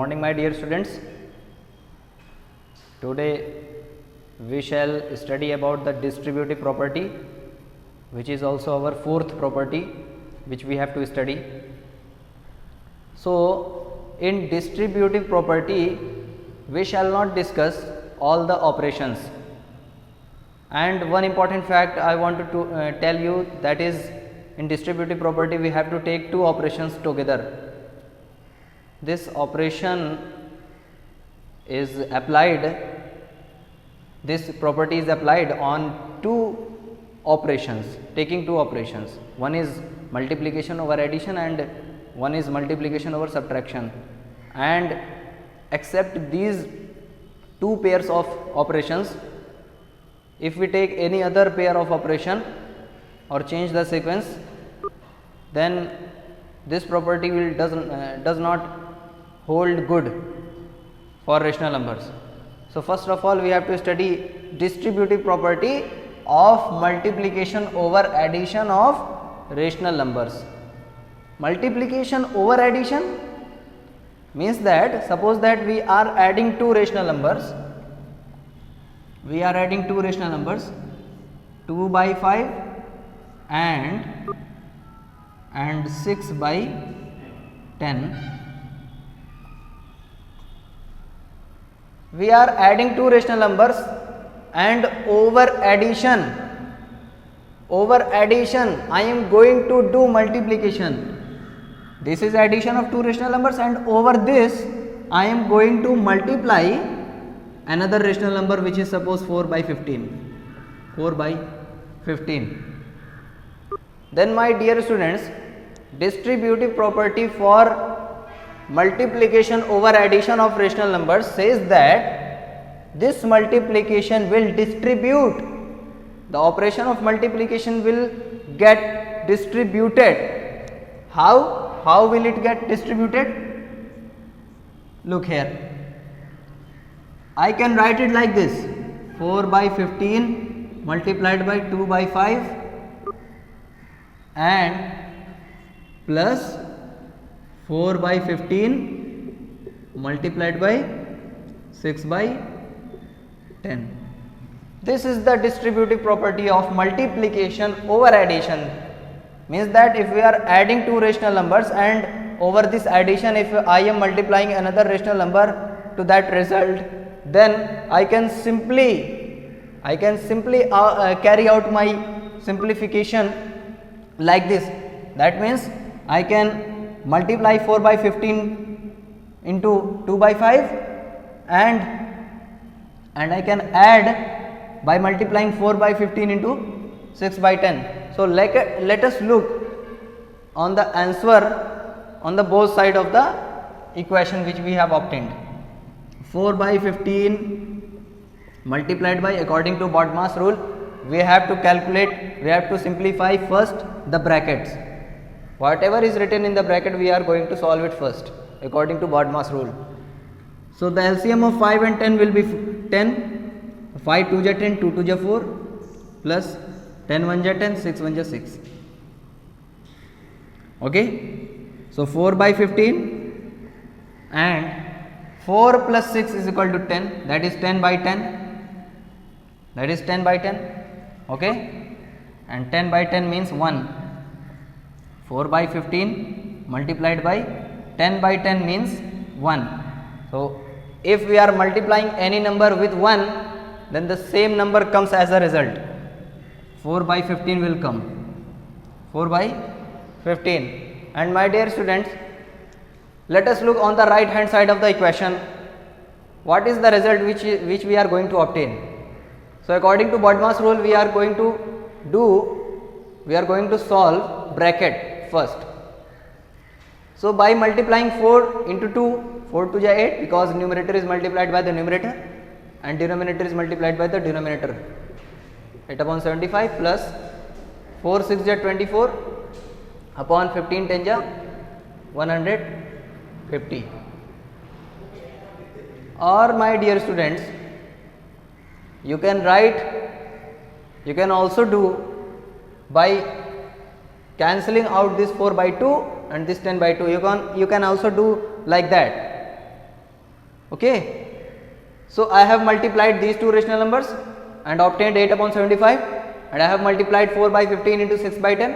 morning, my dear students. Today we shall study about the distributive property, which is also our fourth property which we have to study. So in distributive property we shall not discuss all the operations, and one important fact I wanted to tell you, that is, in distributive property we have to take two operations together. This operation is applied, this property is applied on two operations, taking two operations. One is multiplication over addition and one is multiplication over subtraction, and except these two pairs of operations, if we take any other pair of operation or change the sequence, then this property will does not hold good for rational numbers. So first of all we have to study distributive property of multiplication over addition of rational numbers. Multiplication over addition means that, suppose that we are adding two rational numbers, 2 by 5 and 6 by 10. We are adding two rational numbers, and over addition I am going to do multiplication. This is addition of two rational numbers, and over this I am going to multiply another rational number, which is suppose 4 by 15. Then my dear students, distributive property for multiplication over addition of rational numbers says that this multiplication will distribute, the operation of multiplication will get distributed. How will it get distributed? Look here, I can write it like this: 4 by 15 multiplied by 2 by 5 and plus 4 by 15 multiplied by 6 by 10. This is the distributive property of multiplication over addition. Means that if we are adding two rational numbers, and over this addition if I am multiplying another rational number to that result, then I can simply carry out my simplification like this. That means I can multiply 4 by 15 into 2 by 5 and I can add by multiplying 4 by 15 into 6 by 10. So let us look on the answer on the both side of the equation which we have obtained. 4 by 15 multiplied by, according to BODMAS rule, we have to calculate, we have to simplify first the brackets. Whatever is written in the bracket we are going to solve it first according to BODMAS rule. So the LCM of 5 and 10 will be 10. 5 2 ja 10, 2 2 ja 4 plus 10 1 ja 10, 6 1 ja 6. Okay. So 4 by 15 and 4 plus 6 is equal to 10, that is 10 by 10. Okay. And 10 by 10 means 1. 4 by 15 multiplied by 10 by 10 means 1. So if we are multiplying any number with 1, then the same number comes as a result. 4 by 15 will come. 4 by 15. And my dear students, let us look on the right hand side of the equation. What is the result which we are going to obtain? So according to BODMAS rule, we are going to solve bracket first. So by multiplying 4 into 2, 4 2 ja 8, because numerator is multiplied by the numerator and denominator is multiplied by the denominator. 8 upon 75 plus 4 6 ja 24 upon 15 10 ja 150. Or my dear students, you can also do by cancelling out this 4 by 2 and this 10 by 2. You can also do like that. Okay. So I have multiplied these two rational numbers and obtained 8 upon 75, and I have multiplied 4 by 15 into 6 by 10,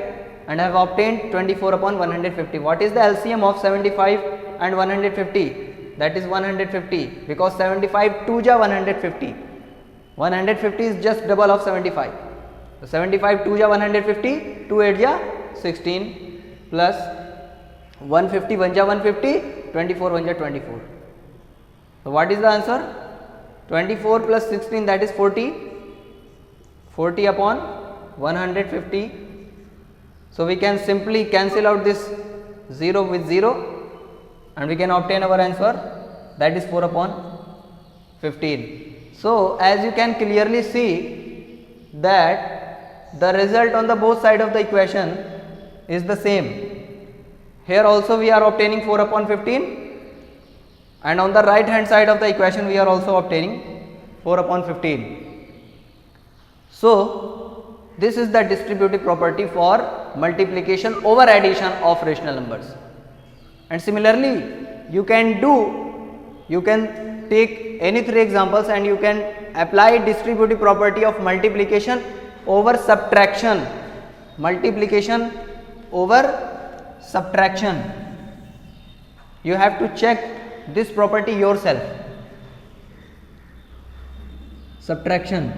and I have obtained 24 upon 150. What is the LCM of 75 and 150? That is 150, because 75 2 ja 150. 150 is just double of 75. So 75 2 ja 150, 2 8 ja 16 plus 150 1 ja 150, 24 1 ja 24. So what is the answer? 24 plus 16, that is 40. 40 upon 150. So we can simply cancel out this 0 with 0, and we can obtain our answer, that is 4 upon 15. So as you can clearly see that the result on the both side of the equation is the same. Here also we are obtaining 4 upon 15, and on the right hand side of the equation we are also obtaining 4 upon 15. So this is the distributive property for multiplication over addition of rational numbers. And similarly you can take any three examples and you can apply distributive property of multiplication over subtraction. Multiplication over subtraction. You have to check this property yourself. Subtraction.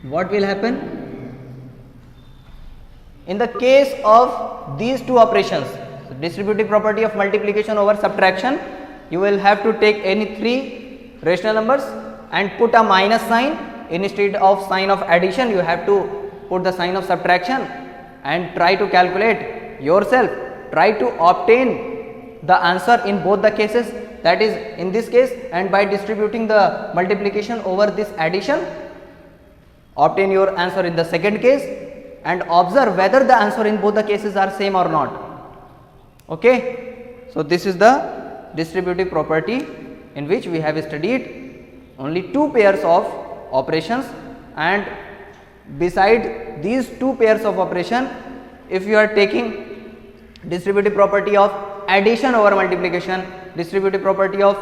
What will happen? In the case of these two operations, distributive property of multiplication over subtraction, you will have to take any three rational numbers and put a minus sign. Instead of sign of addition, you have to put the sign of subtraction and try to calculate yourself. Try to obtain the answer in both the cases, that is in this case, and by distributing the multiplication over this addition, obtain your answer in the second case, and observe whether the answer in both the cases are same or not. Okay. So this is the distributive property in which we have studied only two pairs of operations, and beside these two pairs of operation, if you are taking distributive property of addition over multiplication, distributive property of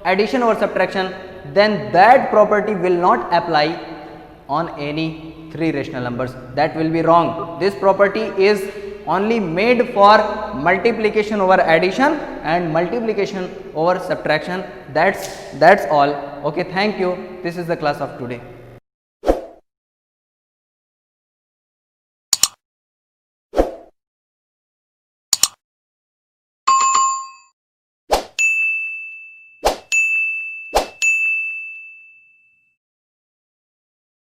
addition over subtraction, then that property will not apply on any three rational numbers. That will be wrong. This property is only made for multiplication over addition and multiplication over subtraction. That's all. Okay, thank you. This is the class of today.